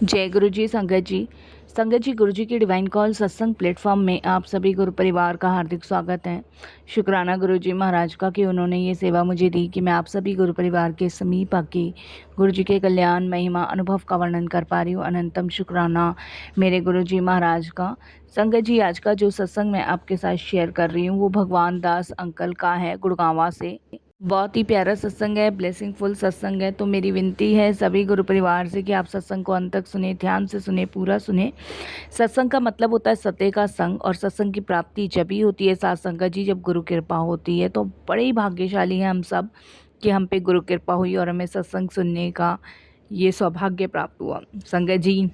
जय गुरु जी। संगत जी गुरु जी की डिवाइन कॉल सत्संग प्लेटफॉर्म में आप सभी गुरु परिवार का हार्दिक स्वागत है। शुक्राना गुरु जी महाराज का कि उन्होंने ये सेवा मुझे दी कि मैं आप सभी गुरु परिवार के समीप आके गुरु जी के कल्याण महिमा अनुभव का वर्णन कर पा रही हूँ। अनंतम शुक्राना मेरे गुरु जी महाराज का। संगत जी, आज का जो सत्संग मैं आपके साथ शेयर कर रही हूँ वो भगवान दास अंकल का है, गुड़गांवा से। बहुत ही प्यारा सत्संग है, ब्लेसिंगफुल सत्संग है। तो मेरी विनती है सभी गुरु परिवार से कि आप सत्संग को अंत तक सुने, ध्यान से सुने, पूरा सुने। सत्संग का मतलब होता है सत्य का संग, और सत्संग की प्राप्ति जब ही होती है साथ संगत जी, जब गुरु कृपा होती है। तो बड़े ही भाग्यशाली हैं हम सब कि हम पे गुरु कृपा हुई और हमें सत्संग सुनने का ये सौभाग्य प्राप्त हुआ। संगत जी,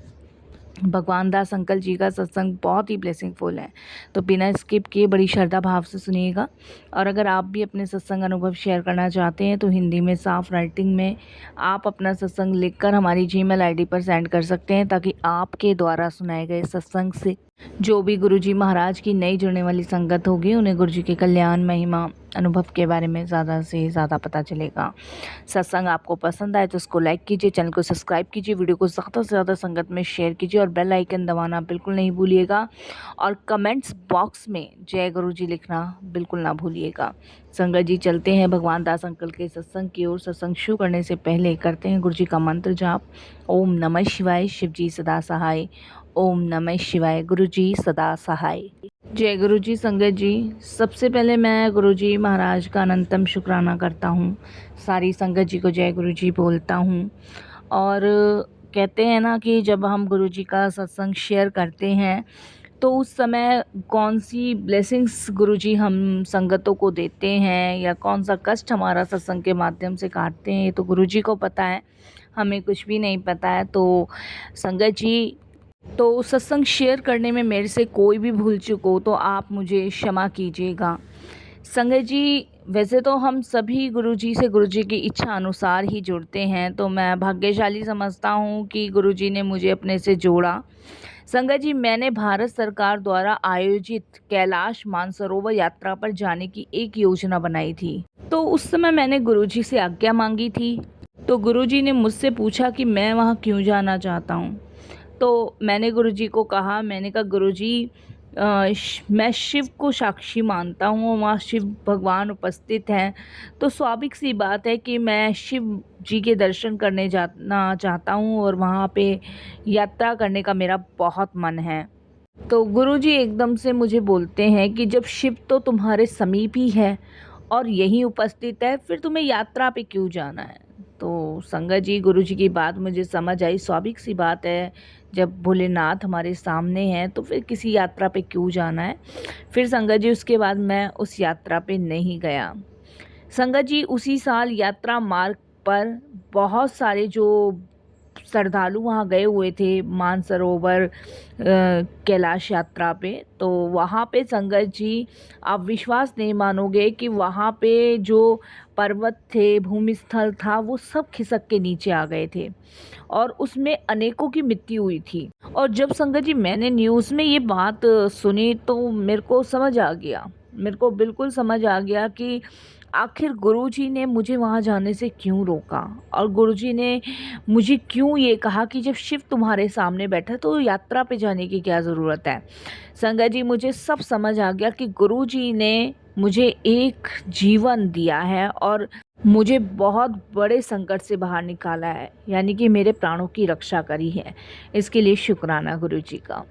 भगवान दास अंकल जी का सत्संग बहुत ही ब्लेसिंगफुल है, तो बिना स्किप किए बड़ी श्रद्धा भाव से सुनिएगा। और अगर आप भी अपने सत्संग अनुभव शेयर करना चाहते हैं तो हिंदी में साफ राइटिंग में आप अपना सत्संग लिखकर हमारी जीमेल आईडी पर सेंड कर सकते हैं, ताकि आपके द्वारा सुनाए गए सत्संग से जो भी गुरु जी महाराज की नई जुड़ने वाली संगत होगी उन्हें गुरु जी के कल्याण महिमा अनुभव के बारे में ज़्यादा से ज़्यादा पता चलेगा। सत्संग आपको पसंद आए तो उसको लाइक कीजिए, चैनल को सब्सक्राइब कीजिए, वीडियो को ज़्यादा से ज़्यादा संगत में शेयर कीजिए और बेल आइकन दबाना बिल्कुल नहीं भूलिएगा। और कमेंट्स बॉक्स में जय गुरु जी लिखना बिल्कुल ना भूलिएगा। संगत जी, चलते हैं भगवान दास अंकल के सत्संग की ओर। सत्संग शुरू करने से पहले करते हैं गुरु जी का मंत्र जाप। ओम नमः शिवाय, शिव जी सदा सहाय। ओम नमः शिवाय, गुरु जी सदा सहाय। जय गुरु जी। संगत जी, सबसे पहले मैं गुरु जी महाराज का अनंतम शुक्राना करता हूँ। सारी संगत जी को जय गुरु जी बोलता हूँ। और कहते हैं ना कि जब हम गुरु जी का सत्संग शेयर करते हैं तो उस समय कौन सी ब्लेसिंग्स गुरु जी हम संगतों को देते हैं या कौन सा कष्ट हमारा सत्संग के माध्यम से काटते हैं, ये तो गुरु जी को पता है, हमें कुछ भी नहीं पता है। तो संगत जी, तो सत्संग शेयर करने में मेरे से कोई भी भूल चूक हो तो आप मुझे क्षमा कीजिएगा। संगत जी, वैसे तो हम सभी गुरु जी से गुरु जी की इच्छा अनुसार ही जुड़ते हैं, तो मैं भाग्यशाली समझता हूँ कि गुरु जी ने मुझे अपने से जोड़ा। संगत जी, मैंने भारत सरकार द्वारा आयोजित कैलाश मानसरोवर यात्रा पर जाने की एक योजना बनाई थी। तो उस समय मैंने गुरु जी से आज्ञा मांगी थी। तो गुरु जी ने मुझसे पूछा कि मैं वहाँ क्यों जाना चाहता हूँ। तो मैंने गुरुजी को कहा, मैंने कहा गुरुजी, मैं शिव को साक्षी मानता हूँ, वहाँ शिव भगवान उपस्थित हैं, तो स्वाभाविक सी बात है कि मैं शिव जी के दर्शन करने जाना चाहता हूँ और वहाँ पे यात्रा करने का मेरा बहुत मन है। तो गुरुजी एकदम से मुझे बोलते हैं कि जब शिव तो तुम्हारे समीप ही है और यहीं उपस्थित है, फिर तुम्हें यात्रा पे क्यों जाना है। तो संगत जी, गुरु जी की बात मुझे समझ आई। स्वाभाविक सी बात है, जब भोलेनाथ हमारे सामने हैं तो फिर किसी यात्रा पे क्यों जाना है। फिर संगत जी, उसके बाद मैं उस यात्रा पे नहीं गया। संगत जी, उसी साल यात्रा मार्ग पर बहुत सारे जो श्रद्धालु वहाँ गए हुए थे मानसरोवर कैलाश यात्रा पे, तो वहाँ पे संगत जी, आप विश्वास नहीं मानोगे कि वहाँ पे जो पर्वत थे, भूमिस्थल था, वो सब खिसक के नीचे आ गए थे और उसमें अनेकों की मृत्यु हुई थी। और जब संगत जी मैंने न्यूज़ में ये बात सुनी तो मेरे को समझ आ गया, मेरे को बिल्कुल समझ आ गया कि आखिर गुरुजी ने मुझे वहाँ जाने से क्यों रोका और गुरुजी ने मुझे क्यों ये कहा कि जब शिव तुम्हारे सामने बैठा तो यात्रा पे जाने की क्या ज़रूरत है। संगत जी, मुझे सब समझ आ गया कि गुरुजी ने मुझे एक जीवन दिया है और मुझे बहुत बड़े संकट से बाहर निकाला है, यानी कि मेरे प्राणों की रक्षा करी है। इसके लिए शुक्राना गुरुजी का।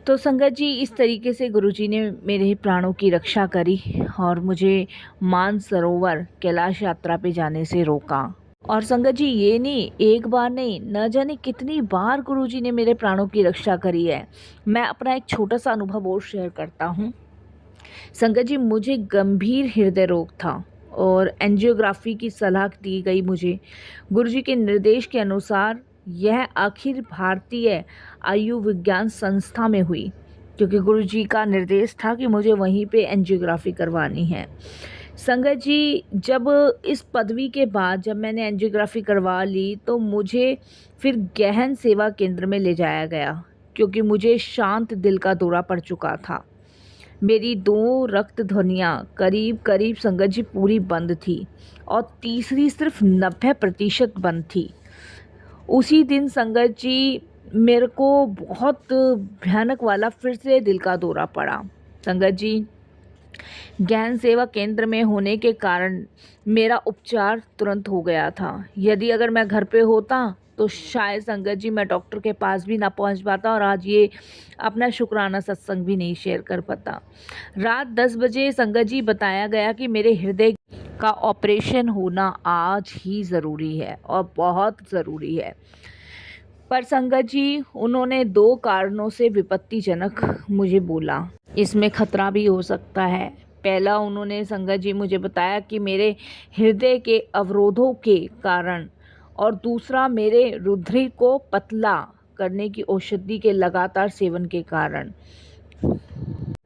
तो संगत जी, इस तरीके से गुरुजी ने मेरे प्राणों की रक्षा करी और मुझे मानसरोवर कैलाश यात्रा पे जाने से रोका। और संगत जी, ये नहीं, एक बार नहीं, न जाने कितनी बार गुरुजी ने मेरे प्राणों की रक्षा करी है। मैं अपना एक छोटा सा अनुभव और शेयर करता हूँ। संगत जी, मुझे गंभीर हृदय रोग था और एंजियोग्राफी की सलाह दी गई मुझे। गुरुजी के निर्देश के अनुसार यह अखिल भारतीय आयुर्विज्ञान संस्था में हुई, क्योंकि गुरुजी का निर्देश था कि मुझे वहीं पे एंजियोग्राफी करवानी है। संगत जी, जब इस पदवी के बाद जब मैंने एंजियोग्राफी करवा ली तो मुझे फिर गहन सेवा केंद्र में ले जाया गया, क्योंकि मुझे शांत दिल का दौरा पड़ चुका था। मेरी 2 रक्त ध्वनियाँ करीब करीब संगत जी पूरी बंद थी और तीसरी सिर्फ 90% बंद थी। उसी दिन संगत जी मेरे को बहुत भयानक वाला फिर से दिल का दौरा पड़ा। संगत जी, गहन सेवा केंद्र में होने के कारण मेरा उपचार तुरंत हो गया था। यदि अगर मैं घर पे होता तो शायद संगत जी मैं डॉक्टर के पास भी ना पहुंच पाता और आज ये अपना शुक्राना सत्संग भी नहीं शेयर कर पाता। रात 10 बजे संगत जी बताया गया कि मेरे हृदय का ऑपरेशन होना आज ही ज़रूरी है और बहुत ज़रूरी है। पर संगत जी उन्होंने 2 कारणों से विपत्तिजनक मुझे बोला, इसमें खतरा भी हो सकता है। पहला, उन्होंने संगत जी मुझे बताया कि मेरे हृदय के अवरोधों के कारण, और दूसरा मेरे रुधिर को पतला करने की औषधि के लगातार सेवन के कारण।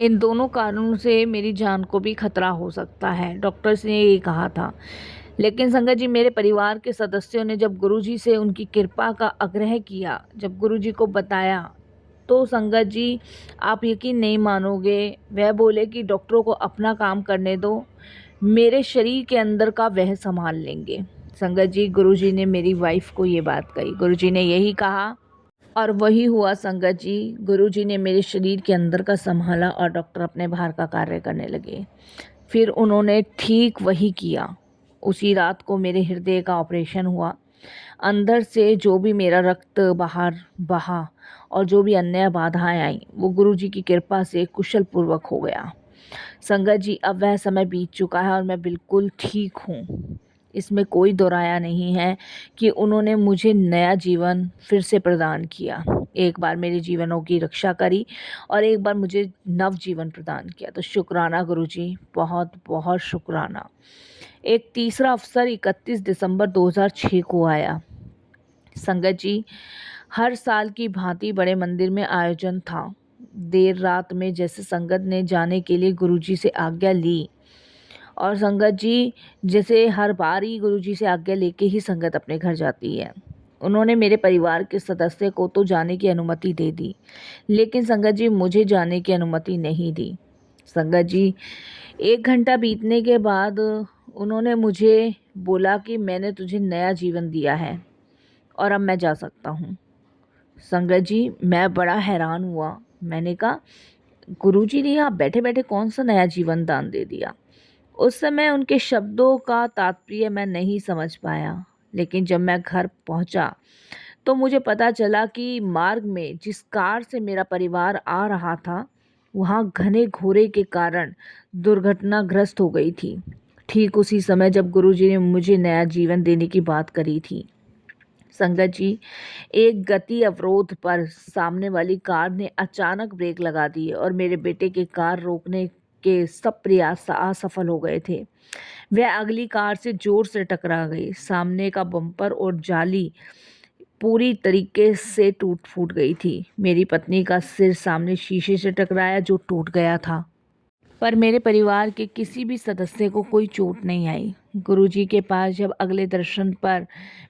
इन दोनों कारणों से मेरी जान को भी खतरा हो सकता है, डॉक्टर्स ने ये कहा था। लेकिन संगत जी मेरे परिवार के सदस्यों ने जब गुरुजी से उनकी कृपा का आग्रह किया, जब गुरुजी को बताया, तो संगत जी आप यकीन नहीं मानोगे, वह बोले कि डॉक्टरों को अपना काम करने दो, मेरे शरीर के अंदर का वह संभाल लेंगे। संगत जी गुरुजी ने मेरी वाइफ को ये बात कही, गुरुजी ने यही कहा और वही हुआ। संगत जी गुरुजी ने मेरे शरीर के अंदर का संभाला और डॉक्टर अपने बाहर का कार्य करने लगे। फिर उन्होंने ठीक वही किया। उसी रात को मेरे हृदय का ऑपरेशन हुआ। अंदर से जो भी मेरा रक्त बाहर बहा और जो भी अन्य बाधाएं आई, वो गुरुजी की कृपा से कुशल पूर्वक हो गया। संगत जी अब वह समय बीत चुका है और मैं बिल्कुल ठीक हूँ। इसमें कोई दोराया नहीं है कि उन्होंने मुझे नया जीवन फिर से प्रदान किया। एक बार मेरे जीवनों की रक्षा करी और एक बार मुझे नव जीवन प्रदान किया। तो शुक्राना गुरुजी, बहुत बहुत शुक्राना। एक तीसरा अवसर 31 दिसंबर 2006 को आया। संगत जी हर साल की भांति बड़े मंदिर में आयोजन था। देर रात में जैसे संगत ने जाने के लिए गुरुजी से आज्ञा ली, और संगत जी जैसे हर बार ही गुरुजी से आज्ञा लेके ही संगत अपने घर जाती है। उन्होंने मेरे परिवार के सदस्य को तो जाने की अनुमति दे दी, लेकिन संगत जी मुझे जाने की अनुमति नहीं दी। संगत जी 1 घंटा बीतने के बाद उन्होंने मुझे बोला कि मैंने तुझे नया जीवन दिया है और अब मैं जा सकता हूँ। संगत जी मैं बड़ा हैरान हुआ। मैंने कहा गुरुजी ने यहाँ बैठे बैठे कौन सा नया जीवन दान दे दिया। उस समय उनके शब्दों का तात्पर्य मैं नहीं समझ पाया, लेकिन जब मैं घर पहुंचा तो मुझे पता चला कि मार्ग में जिस कार से मेरा परिवार आ रहा था, वहाँ घने घोरे के कारण दुर्घटनाग्रस्त हो गई थी। ठीक उसी समय जब गुरुजी ने मुझे नया जीवन देने की बात करी थी। संगत जी एक गति अवरोध पर सामने वाली कार ने अचानक ब्रेक लगा दिए और मेरे बेटे के कार रोकने के सब प्रयास असफल हो गए थे। वह अगली कार से जोर से टकरा गई। सामने का बम्पर और जाली पूरी तरीके से टूट फूट गई थी। मेरी पत्नी का सिर सामने शीशे से टकराया जो टूट गया था, पर मेरे परिवार के किसी भी सदस्य को कोई चोट नहीं आई। गुरुजी के पास जब अगले दर्शन पर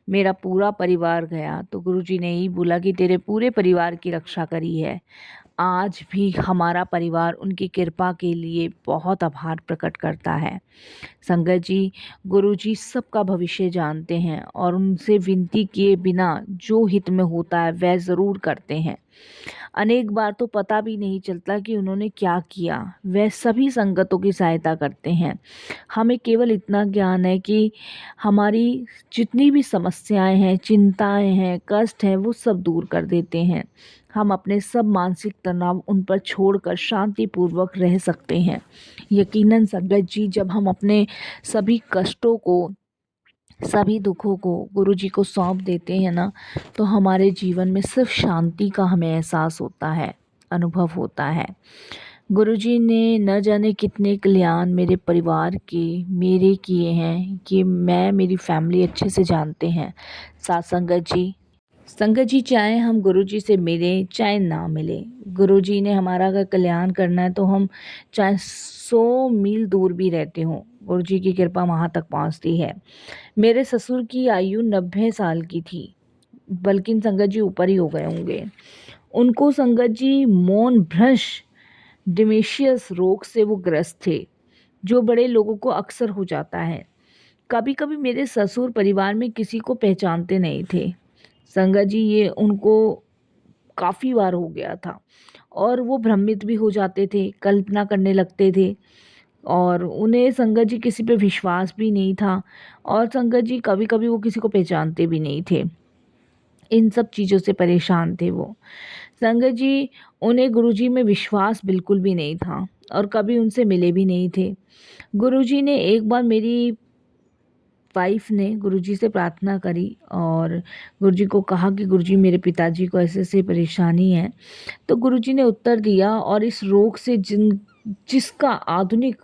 मेरा पूरा परिवार गया तो गुरुजी ने ही बोला कि तेरे पूरे परिवार की रक्षा करी है। आज भी हमारा परिवार उनकी कृपा के लिए बहुत आभार प्रकट करता है। संगत जी गुरुजी सबका भविष्य जानते हैं और उनसे विनती किए बिना जो हित में होता है वह ज़रूर करते हैं। अनेक बार तो पता भी नहीं चलता कि उन्होंने क्या किया। वह सभी संगतों की सहायता करते हैं। हमें केवल इतना ज्ञान है कि हमारी जितनी भी समस्याएं हैं, चिंताएं हैं, कष्ट हैं, वो सब दूर कर देते हैं। हम अपने सब मानसिक तनाव उन पर छोड़कर शांतिपूर्वक रह सकते हैं। यकीनन संगत जी जब हम अपने सभी कष्टों को, सभी दुखों को गुरुजी को सौंप देते हैं ना, तो हमारे जीवन में सिर्फ शांति का हमें एहसास होता है, अनुभव होता है। गुरुजी ने न जाने कितने कल्याण मेरे परिवार के, मेरे किए हैं कि मैं, मेरी फैमिली अच्छे से जानते हैं। साथ संगत जी चाहे हम गुरुजी से मिले चाहे ना मिले, गुरुजी ने हमारा अगर कल्याण करना है तो हम चाहे 100 मील दूर भी रहते हों, गुरुजी की कृपा वहाँ तक पहुँचती है। मेरे ससुर की आयु 90 साल की थी, बल्कि संगत जी ऊपर ही हो गए होंगे। उनको संगत जी मौन भ्रंश डिमेंशियस रोग से वो ग्रस्त थे, जो बड़े लोगों को अक्सर हो जाता है। कभी कभी मेरे ससुर परिवार में किसी को पहचानते नहीं थे। संगत जी ये उनको काफ़ी बार हो गया था और वो भ्रमित भी हो जाते थे, कल्पना करने लगते थे और उन्हें संगत जी किसी पे विश्वास भी नहीं था और संगत जी कभी-कभी वो किसी को पहचानते भी नहीं थे। इन सब चीज़ों से परेशान थे वो। संगत जी, उन्हें गुरुजी में विश्वास बिल्कुल भी नहीं था और कभी उनसे मिले भी नहीं थे। गुरुजी ने एक बार मेरी वाइफ़ ने गुरुजी से प्रार्थना करी और गुरुजी को कहा कि गुरुजी मेरे पिताजी को ऐसे-ऐसे परेशानी है। तो गुरुजी ने उत्तर दिया और इस रोग से जिसका आधुनिक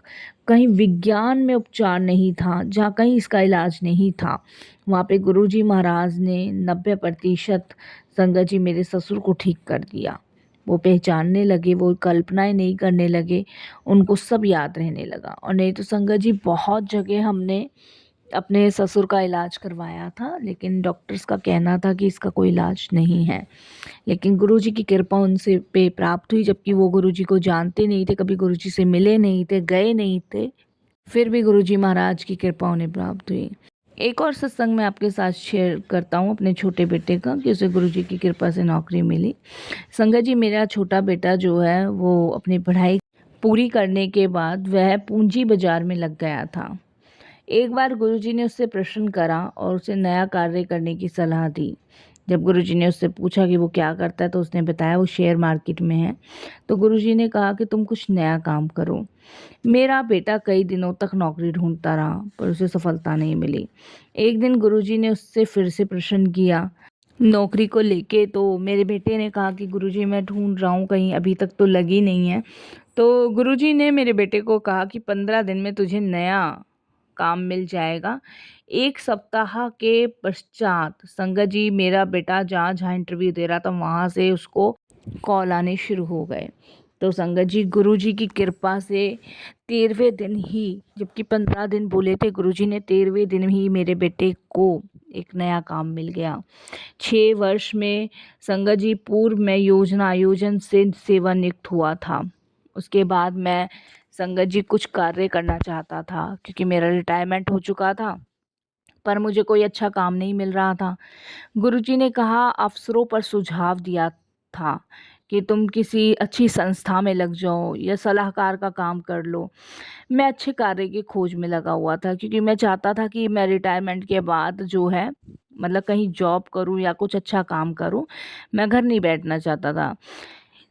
कहीं विज्ञान में उपचार नहीं था, जहाँ कहीं इसका इलाज नहीं था, वहाँ पे गुरुजी महाराज ने 90% संगत जी मेरे ससुर को ठीक कर दिया। वो पहचानने लगे, वो कल्पनाएँ नहीं करने लगे, उनको सब याद रहने लगा और नहीं तो संगत जी बहुत जगह हमने अपने ससुर का इलाज करवाया था, लेकिन डॉक्टर्स का कहना था कि इसका कोई इलाज नहीं है। लेकिन गुरुजी की कृपा उनसे पे प्राप्त हुई, जबकि वो गुरुजी को जानते नहीं थे, कभी गुरुजी से मिले नहीं थे, गए नहीं थे, फिर भी गुरुजी महाराज की कृपा उन्हें प्राप्त हुई। एक और सत्संग मैं आपके साथ शेयर करता हूँ अपने छोटे बेटे का कि उसे गुरुजी की कृपा से नौकरी मिली। संगत जी, मेरा छोटा बेटा जो है वो अपनी पढ़ाई पूरी करने के बाद वह पूंजी बाज़ार में लग गया था। एक बार गुरुजी ने उससे प्रश्न करा और उसे नया कार्य करने की सलाह दी। जब गुरुजी ने उससे पूछा कि वो क्या करता है तो उसने बताया वो शेयर मार्केट में है। तो गुरुजी ने कहा कि तुम कुछ नया काम करो। मेरा बेटा कई दिनों तक नौकरी ढूंढता रहा पर उसे सफलता नहीं मिली। एक दिन गुरुजी ने उससे फिर से प्रश्न किया नौकरी को लेके, तो मेरे बेटे ने कहा कि गुरुजी मैं ढूंढ रहा हूँ, कहीं अभी तक तो लगी नहीं है। तो गुरुजी ने मेरे बेटे को कहा कि 15 दिन में तुझे नया काम मिल जाएगा। 1 सप्ताह के पश्चात संगत जी, मेरा बेटा जहाँ-जहाँ इंटरव्यू दे रहा था वहाँ से उसको कॉल आने शुरू हो गए। तो संगत जी, गुरुजी की कृपा से 13वें दिन ही, जबकि 15 दिन बोले थे, गुरुजी ने 13वें दिन ही मेरे बेटे को एक नया काम मिल गया। 6 वर्ष में संगत जी पूर्व में योजना आयोजन से सेवानिवृत्त हुआ था। उसके बाद मैं संगत जी कुछ कार्य करना चाहता था क्योंकि मेरा रिटायरमेंट हो चुका था, पर मुझे कोई अच्छा काम नहीं मिल रहा था। गुरुजी ने कहा अफ़सरों पर सुझाव दिया था कि तुम किसी अच्छी संस्था में लग जाओ या सलाहकार का काम कर लो। मैं अच्छे कार्य की खोज में लगा हुआ था क्योंकि मैं चाहता था कि मैं रिटायरमेंट के बाद जो है मतलब कहीं जॉब करूं या कुछ अच्छा काम करूं। मैं घर नहीं बैठना चाहता था।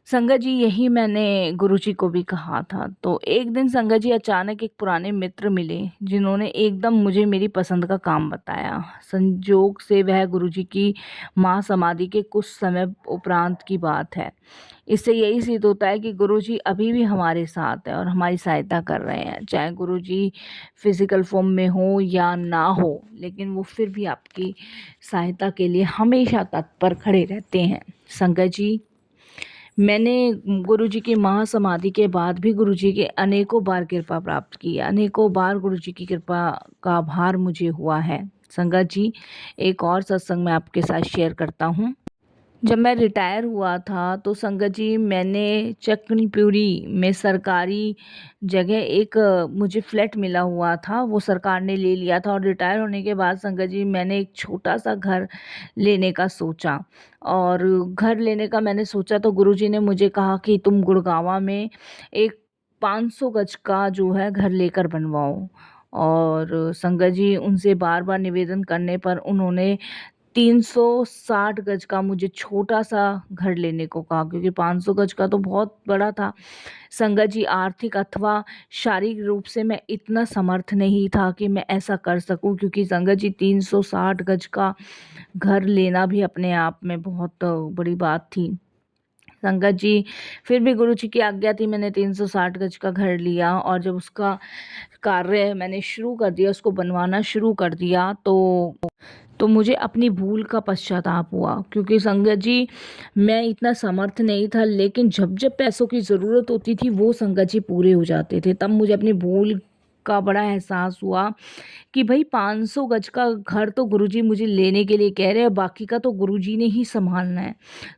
संगत जी, यही मैंने गुरुजी को भी कहा था। तो एक दिन संगत जी अचानक एक पुराने मित्र मिले जिन्होंने एकदम मुझे मेरी पसंद का काम बताया। संयोग से वह गुरुजी की महासमाधि के कुछ समय उपरांत की बात है। इससे यही सिद्ध होता है कि गुरुजी अभी भी हमारे साथ है और हमारी सहायता कर रहे हैं, चाहे गुरुजी फिजिकल फॉर्म में हो या ना हो, लेकिन वो फिर भी आपकी सहायता के लिए हमेशा तत्पर खड़े रहते हैं। संगत जी, मैंने गुरुजी की महासमाधि के बाद भी गुरुजी के अनेकों बार कृपा प्राप्त की है, अनेकों बार गुरुजी की कृपा का आभार मुझे हुआ है। संगत जी, एक और सत्संग मैं आपके साथ शेयर करता हूँ। जब मैं रिटायर हुआ था तो संगत जी, मैंने चक्रपुरी में सरकारी जगह एक मुझे फ्लैट मिला हुआ था, वो सरकार ने ले लिया था और रिटायर होने के बाद संगत जी मैंने एक छोटा-सा घर लेने का सोचा और घर लेने का मैंने सोचा तो गुरुजी ने मुझे कहा कि तुम गुड़गाँव में एक 500 गज का जो है घर लेकर बनवाओ और संगत जी उनसे बार-बार निवेदन करने पर उन्होंने 360 गज का मुझे छोटा-सा घर लेने को कहा क्योंकि 500 गज का तो बहुत बड़ा था। संगत जी, आर्थिक अथवा शारीरिक रूप से मैं इतना समर्थ नहीं था कि मैं ऐसा कर सकूं क्योंकि संगत जी 360 गज का घर लेना भी अपने आप में बहुत बड़ी बात थी। संगत जी, फिर भी गुरुजी की आज्ञा थी, मैंने 360 गज का घर लिया और जब उसका कार्य मैंने शुरू कर दिया, उसको बनवाना शुरू कर दिया तो मुझे अपनी भूल का पश्चाताप हुआ क्योंकि संगत जी मैं इतना समर्थ नहीं था, लेकिन जब जब पैसों की ज़रूरत होती थी वो संगत जी पूरे हो जाते थे। तब मुझे अपनी भूल का बड़ा एहसास हुआ कि भाई 500 गज का घर तो गुरुजी मुझे लेने के लिए कह रहे हैं, बाकी का तो गुरुजी ने ही संभालना है।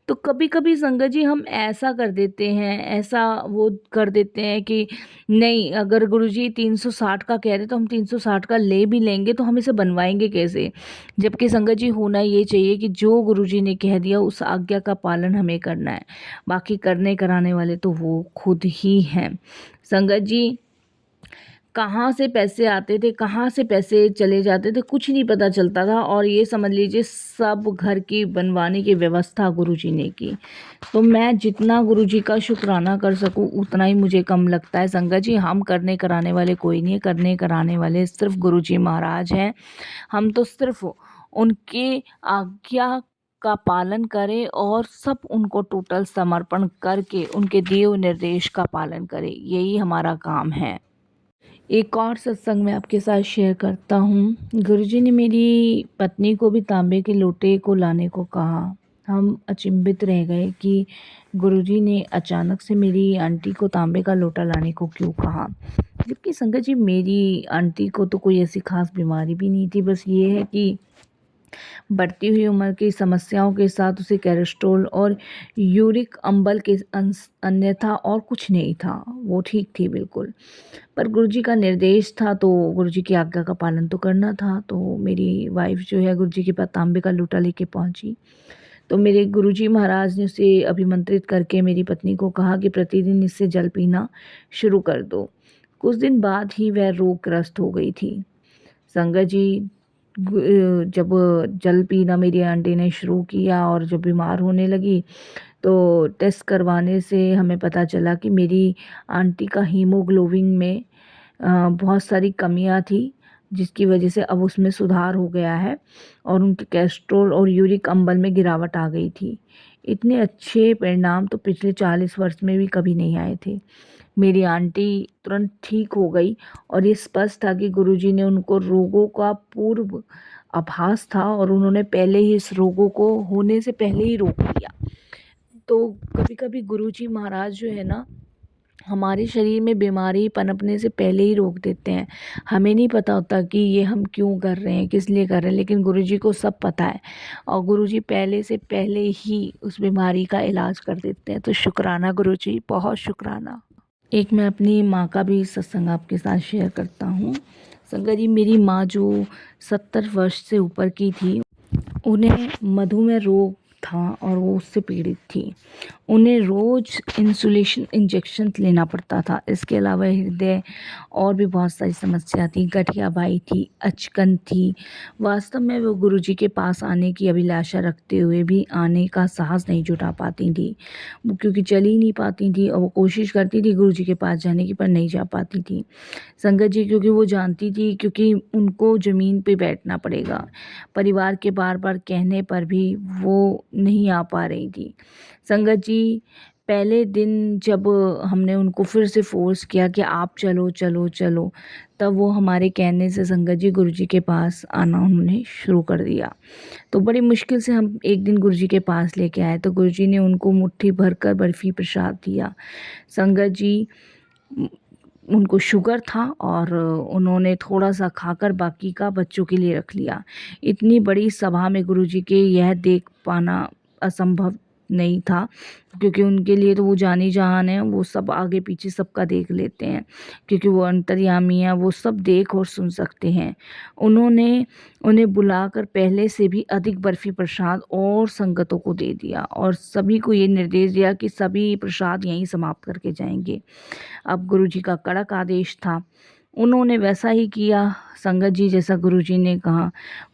तो कभी कभी संगत जी हम ऐसा कर देते हैं, ऐसा वो कर देते हैं कि नहीं, अगर गुरुजी 360 का कह रहे तो हम 360 का ले भी लेंगे, तो हम इसे बनवाएंगे कैसे। जबकि संगत जी होना ये चाहिए कि जो गुरुजी ने कह दिया उस आज्ञा का पालन हमें करना है, बाकी करने कराने वाले तो वो खुद ही हैं। संगत जी कहाँ से पैसे आते थे, कहाँ से पैसे चले जाते थे, कुछ नहीं पता चलता था। और ये समझ लीजिए सब घर की बनवाने की व्यवस्था गुरुजी ने की। तो मैं जितना गुरुजी का शुक्राना कर सकूं उतना ही मुझे कम लगता है। संगत जी हम करने कराने वाले कोई नहीं है, करने कराने वाले सिर्फ गुरुजी महाराज हैं। हम तो सिर्फ उनके आज्ञा का पालन करें और सब उनको टोटल समर्पण करके उनके दिए हुए निर्देश का पालन करें, यही हमारा काम है। एक और सत्संग मैं आपके साथ शेयर करता हूँ। गुरुजी ने मेरी पत्नी को भी तांबे के लोटे को लाने को कहा। हम अचंभित रह गए कि गुरुजी ने अचानक से मेरी आंटी को तांबे का लोटा लाने को क्यों कहा। जबकि संगत जी मेरी आंटी को तो कोई ऐसी खास बीमारी भी नहीं थी, बस ये है कि बढ़ती हुई उम्र की समस्याओं के साथ उसे कोलेस्ट्रॉल और यूरिक अम्ल के अन्यथा और कुछ नहीं था, वो ठीक थी बिल्कुल। पर गुरुजी का निर्देश था तो गुरुजी की आज्ञा का पालन तो करना था। तो मेरी वाइफ जो है गुरुजी के पास तांबे का लोटा लेके पहुंची। तो मेरे गुरुजी महाराज ने उसे अभिमंत्रित करके मेरी पत्नी को कहा कि प्रतिदिन इससे जल पीना शुरू कर दो। कुछ दिन बाद ही वह रोगग्रस्त हो गई थी। संगत जी जब जल पीना मेरी आंटी ने शुरू किया और जब बीमार होने लगी तो टेस्ट करवाने से हमें पता चला कि मेरी आंटी का हीमोग्लोबिन में बहुत सारी कमियां थी, जिसकी वजह से अब उसमें सुधार हो गया है और उनके कोलेस्ट्रॉल और यूरिक अम्ल में गिरावट आ गई थी। इतने अच्छे परिणाम तो पिछले 40 वर्ष में भी कभी नहीं आए थे। मेरी आंटी तुरंत ठीक हो गई और ये स्पष्ट था कि गुरुजी ने उनको रोगों का पूर्व आभास था और उन्होंने पहले ही इस रोगों को होने से पहले ही रोक लिया। तो कभी कभी गुरुजी महाराज जो है ना, हमारे शरीर में बीमारी पनपने से पहले ही रोक देते हैं। हमें नहीं पता होता कि ये हम क्यों कर रहे हैं, किस लिए कर रहे हैं, लेकिन गुरुजी को सब पता है और गुरुजी पहले से पहले ही उस बीमारी का इलाज कर देते हैं। तो शुक्राना गुरुजी, बहुत शुक्राना। एक मैं अपनी माँ का भी सत्संग आपके साथ शेयर करता हूँ। संगत जी मेरी माँ जो 70 वर्ष से ऊपर की थी, उन्हें मधुमेह रोग था और वो उससे पीड़ित थी। उन्हें रोज़ इंसुलेशन इंजेक्शन लेना पड़ता था। इसके अलावा हृदय और भी बहुत सारी समस्या थी, गठियाबाई थी, अचकन थी। वास्तव में वो गुरुजी के पास आने की अभिलाषा रखते हुए भी आने का साहस नहीं जुटा पाती थी, वो क्योंकि चल ही नहीं पाती थी और वो कोशिश करती थी गुरुजी के पास जाने की, पर नहीं जा पाती थी। संगत जी क्योंकि वो जानती थी, क्योंकि उनको ज़मीन पे बैठना पड़ेगा, परिवार के बार बार कहने पर भी वो नहीं आ पा रही थी। संगत जी पहले दिन जब हमने उनको फिर से फोर्स किया कि आप चलो चलो चलो, तब वो हमारे कहने से संगत जी गुरुजी के पास आना उन्होंने शुरू कर दिया। तो बड़ी मुश्किल से हम एक दिन गुरुजी के पास लेके आए तो गुरुजी ने उनको मुट्ठी भरकर बर्फ़ी प्रसाद दिया। संगत जी उनको शुगर था और उन्होंने थोड़ा-सा खाकर बाकी का बच्चों के लिए रख लिया। इतनी बड़ी सभा में गुरुजी के यह देख पाना असंभव नहीं था, क्योंकि उनके लिए तो वो जानी-जहान हैं, वो सब आगे-पीछे सबका देख लेते हैं, क्योंकि वो अंतर्यामी हैं, वो सब देख और सुन सकते हैं। उन्होंने उन्हें बुलाकर पहले से भी अधिक बर्फ़ी प्रसाद और संगतों को दे दिया और सभी को ये निर्देश दिया कि सभी प्रसाद यहीं समाप्त करके जाएँगे। अब गुरुजी का कड़क आदेश था, उन्होंने वैसा ही किया संगत जी जैसा गुरुजी ने कहा।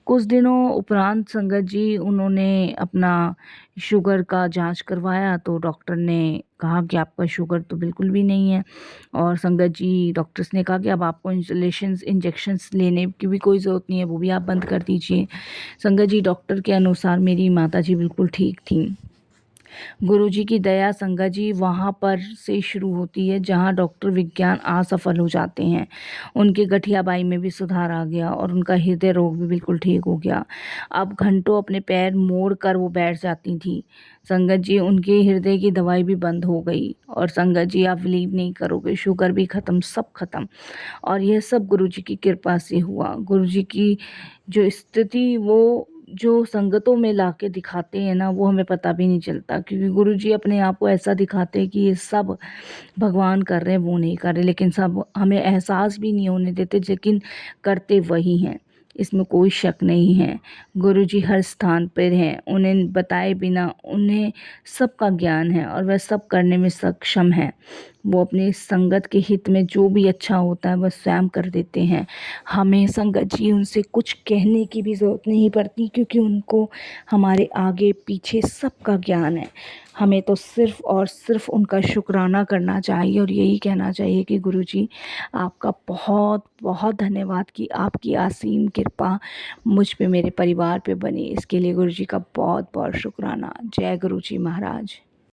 कुछ दिनों उपरांत संगत जी उन्होंने अपना शुगर का जांच करवाया तो डॉक्टर ने कहा कि आपका शुगर तो बिल्कुल भी नहीं है और संगत जी डॉक्टर्स ने कहा कि अब आपको इंजेक्शंस लेने की भी कोई ज़रूरत नहीं है, वो भी आप बंद कर दीजिए। संगत जी डॉक्टर के अनुसार मेरी माताजी बिल्कुल ठीक थी। गुरुजी की दया संगत जी वहाँ पर से शुरू होती है जहाँ डॉक्टर विज्ञान असफल हो जाते हैं। उनके गठियाबाई में भी सुधार आ गया और उनका हृदय रोग भी बिल्कुल ठीक हो गया। अब घंटों अपने पैर मोड़ कर वो बैठ जाती थी। संगत जी उनके हृदय की दवाई भी बंद हो गई और संगत जी आप बिलीव नहीं करोगे, शुगर भी ख़त्म, सब ख़त्म। और यह सब गुरुजी की कृपा से हुआ। गुरुजी की जो स्थिति वो जो संगतों में लाके दिखाते हैं ना, वो हमें पता भी नहीं चलता, क्योंकि गुरुजी अपने आप को ऐसा दिखाते हैं कि ये सब भगवान कर रहे हैं, वो नहीं कर रहे, लेकिन सब हमें एहसास भी नहीं होने देते, लेकिन करते वही हैं, इसमें कोई शक नहीं है। गुरुजी हर स्थान पर हैं, उन्हें बताए बिना उन्हें सबका ज्ञान है और वह सब करने में सक्षम है। वो अपनी संगत के हित में जो भी अच्छा होता है वह स्वयं कर देते हैं। हमें संगत जी उनसे कुछ कहने की भी ज़रूरत नहीं पड़ती, क्योंकि उनको हमारे आगे पीछे सबका ज्ञान है। हमें तो सिर्फ़ और सिर्फ़ उनका शुक्राना करना चाहिए और यही कहना चाहिए कि गुरुजी आपका बहुत बहुत धन्यवाद कि आपकी असीम कृपा मुझ पे, मेरे परिवार पे बनी। इसके लिए गुरुजी का बहुत बहुत शुक्राना। जय गुरुजी महाराज।